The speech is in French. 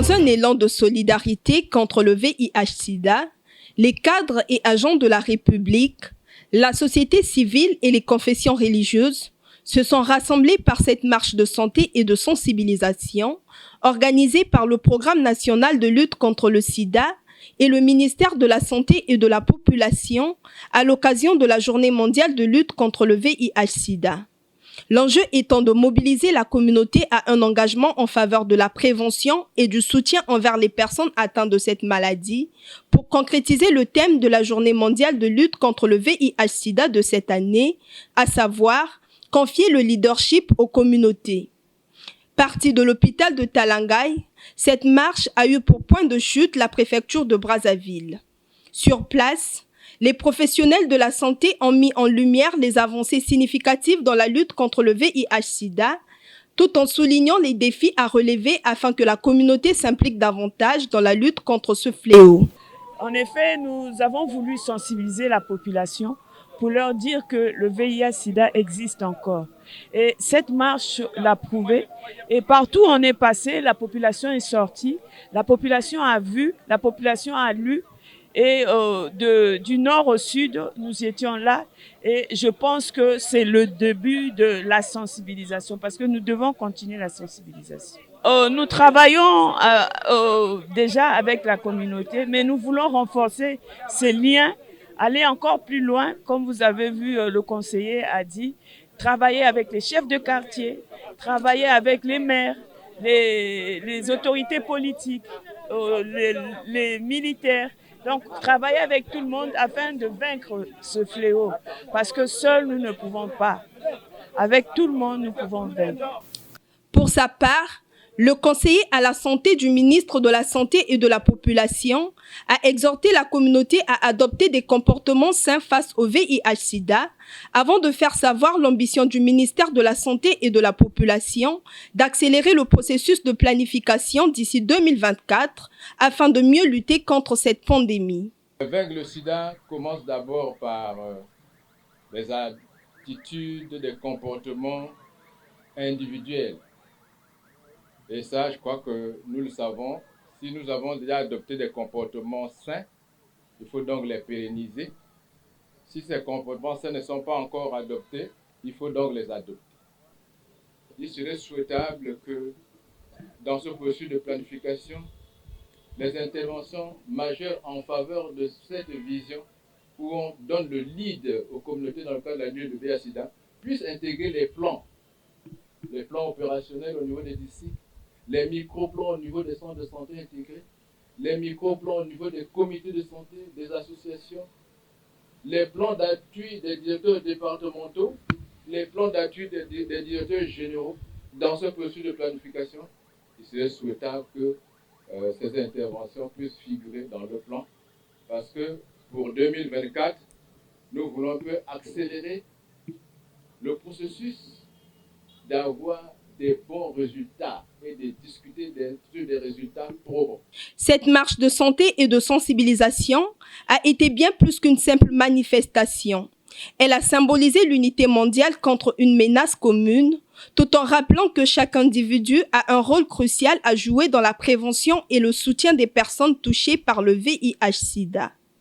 Dans un élan de solidarité contre le VIH-Sida, les cadres et agents de la République, la société civile et les confessions religieuses se sont rassemblés par cette marche de santé et de sensibilisation organisée par le Programme national de lutte contre le sida et le ministère de la Santé et de la Population à l'occasion de la Journée mondiale de lutte contre le VIH-Sida. L'enjeu étant de mobiliser la communauté à un engagement en faveur de la prévention et du soutien envers les personnes atteintes de cette maladie pour concrétiser le thème de la Journée mondiale de lutte contre le VIH-Sida de cette année, à savoir confier le leadership aux communautés. Partie de l'hôpital de Talangaï, cette marche a eu pour point de chute la préfecture de Brazzaville. Sur place, les professionnels de la santé ont mis en lumière les avancées significatives dans la lutte contre le VIH-Sida, tout en soulignant les défis à relever afin que la communauté s'implique davantage dans la lutte contre ce fléau. En effet, nous avons voulu sensibiliser la population pour leur dire que le VIH-Sida existe encore. Et cette marche l'a prouvé. Et partout où on est passé, la population est sortie, la population a vu, la population a lu. Et du nord au sud, nous étions là. Et je pense que c'est le début de la sensibilisation parce que nous devons continuer la sensibilisation. Nous travaillons déjà avec la communauté, mais nous voulons renforcer ces liens, aller encore plus loin, comme vous avez vu, le conseiller a dit, travailler avec les chefs de quartier, travailler avec les maires, les autorités politiques, les militaires. Donc, travailler avec tout le monde afin de vaincre ce fléau. Parce que seuls, nous ne pouvons pas. Avec tout le monde, nous pouvons vaincre. Pour sa part, le conseiller à la santé du ministre de la Santé et de la Population a exhorté la communauté à adopter des comportements sains face au VIH-Sida avant de faire savoir l'ambition du ministère de la Santé et de la Population d'accélérer le processus de planification d'ici 2024 afin de mieux lutter contre cette pandémie. Vaincre le sida commence d'abord par les attitudes, des comportements individuels. Et ça, je crois que nous le savons. Si nous avons déjà adopté des comportements sains, il faut donc les pérenniser. Si ces comportements sains ne sont pas encore adoptés, il faut donc les adopter. Il serait souhaitable que dans ce processus de planification, les interventions majeures en faveur de cette vision où on donne le lead aux communautés dans le cadre de la lutte du VIH-Sida puissent intégrer les plans opérationnels au niveau des districts, les micro-plans au niveau des centres de santé intégrés, les micro-plans au niveau des comités de santé, des associations, les plans d'appui des directeurs départementaux, les plans d'appui des directeurs généraux dans ce processus de planification. Il serait souhaitable que ces interventions puissent figurer dans le plan parce que pour 2024, nous voulons un peu accélérer le processus d'avoir des bons résultats et de discuter des résultats probants. Cette marche de santé et de sensibilisation a été bien plus qu'une simple manifestation. Elle a symbolisé l'unité mondiale contre une menace commune, tout en rappelant que chaque individu a un rôle crucial à jouer dans la prévention et le soutien des personnes touchées par le VIH-Sida.